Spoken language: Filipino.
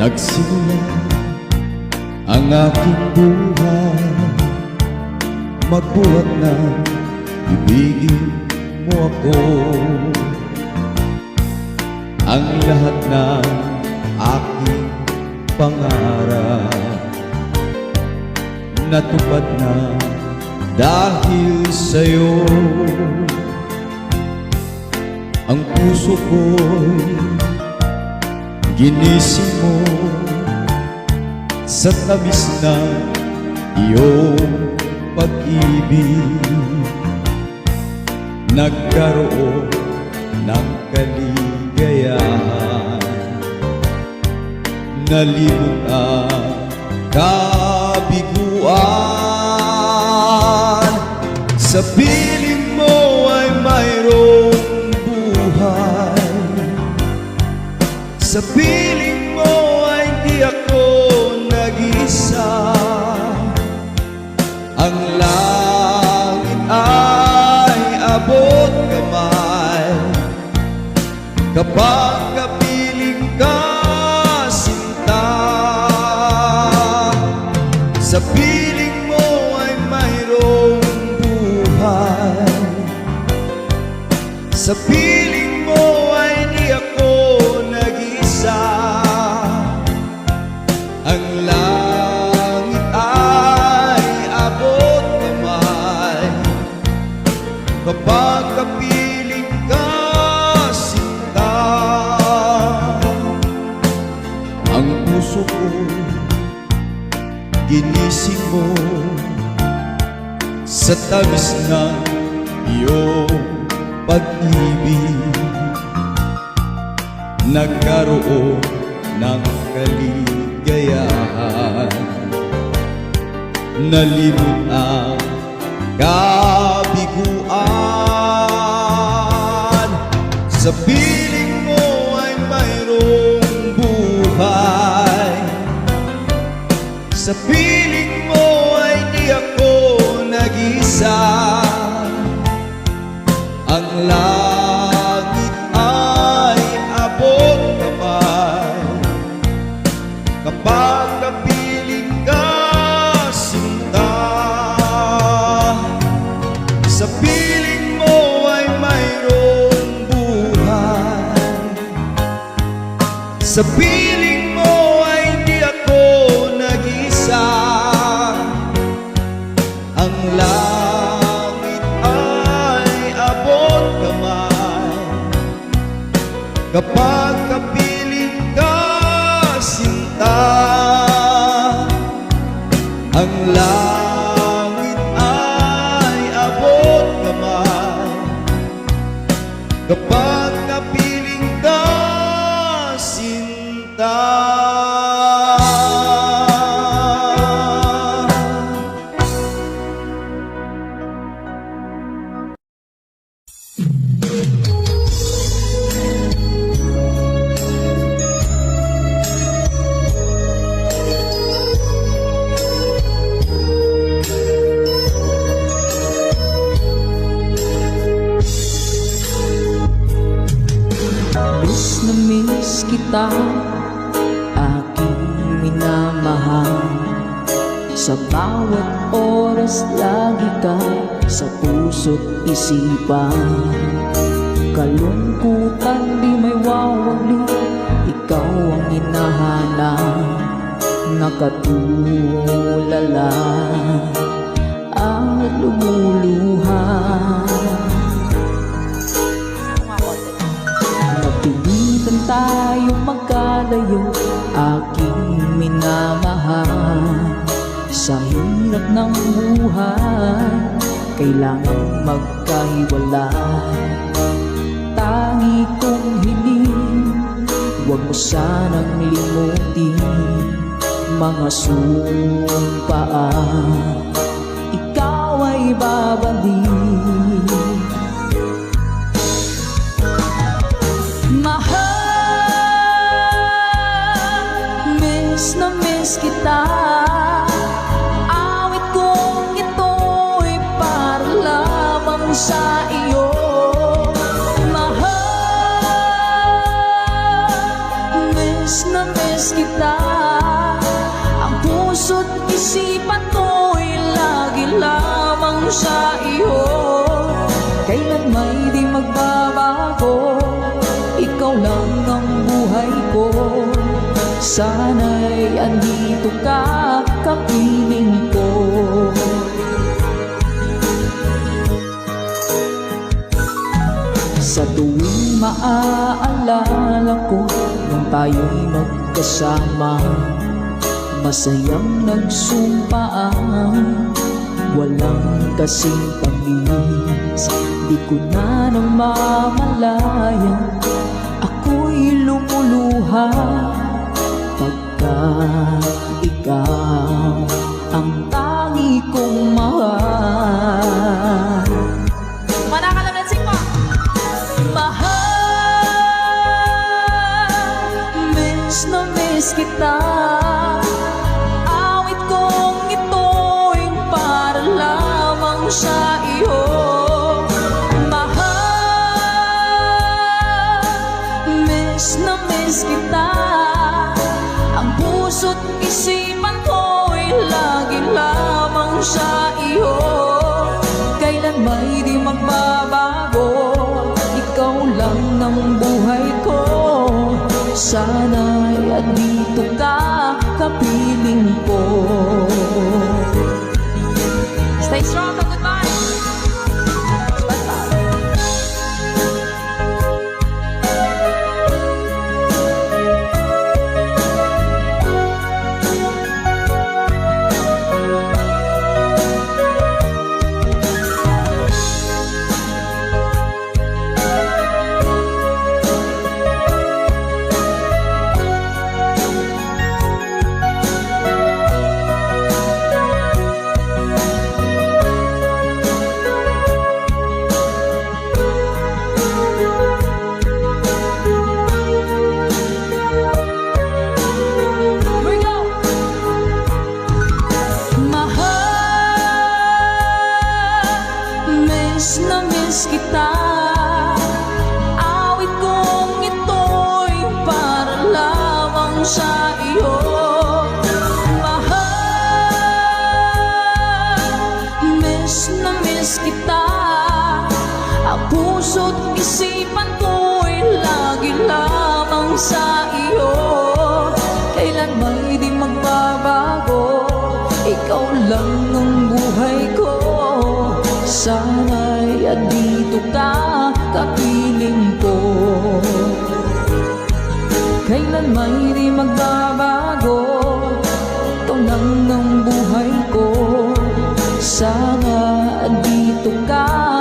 Nagsimula ang aking buhay, magbuhat na ibigin mo ako. Ang lahat ng aking pangarap natupad na dahil sa'yo. Ang puso ko'y ginising mo sa tamis ng iyong pag-ibig. Nagkaroon ng kaligayahan, nalimot ang kabiguan. Sa piling mo ay mayroong buhay, sa piling mo ay di ako nag-isa. Ang langit ay abot kamay kapag kapiling ka, sinta. Sa piling mo ay mayroong buhay, sa piling mo ay di ako nag-isa. Ang langit ay abot kamay kapag kapiling ka, sinta. Ang puso ko ginising mo sa tamis ng iyong pag-ibig. Nagkaroon ng kaligayahan, nalimot ang kabiguan. Sa piling mo ay mayroong buhay, sa piling mo ay di ako nag-isa. Ang langit ay abot kamay kapag kapiling ka, sinta. Sa piling mo ay mayroong buhay, sa piling mo ay di ako nag-isa. Ang langit ay abot kamay kapag kapiling ka, sinta. Ang langit ay abot kamay kapag kapiling ka, sinta. Miss na miss kita, aking minamahal. Sa bawat oras lagi ka sa puso't isipan. Kalungkutan di may wawali, ikaw ang hinahanap. Nakatulala at lumuluha. Napilitan tayong magkalayo, aking minamahal. Sa hirap ng buhay, kailangang magkahiwalay. Tangi kong hiling, huwag mo sanang limutin mga sumpaan. Ikaw ay babalik. Mahal, miss na miss kita. Awit kong ito'y para lamang sa iyo. Mahal, miss na miss kita. puso't isipan ko'y lagi lamang sa iyo. Kailan may di magbabago, ikaw lang ang buhay ko. Sana'y andito ka, kapiling ko. Sa tuwing maaalala ko nung tayo'y magkasama, masayang nagsumpaan, walang kasing tamis. Di ko na namamalayan, ako'y lumuluha pagkat ikaw ang tangi kong mahal. Manakalansing mo! Mahal, miss na miss kita. Awit kong ito'y para lamang sa iyo. Mahal, miss na miss kita. Ang puso't isipan ko'y lagi lamang sa iyo. Kailan may di magbabago, ikaw lang ang buhay ko. Sana'y andito ka, kapiling ko. Stay strong, goodbye! Miss na miss kita. Awit kong ito'y para lamang sa iyo. Mahal, miss na miss kita. Ang puso't isipan ko'y lagi lamang sa iyo. Kailan may di magbabago, ikaw lang ang buhay ko. Sana'y andito ka, kapiling ko. Kailan may di magbabago, ikaw lang ang buhay ko. Sana andito ka,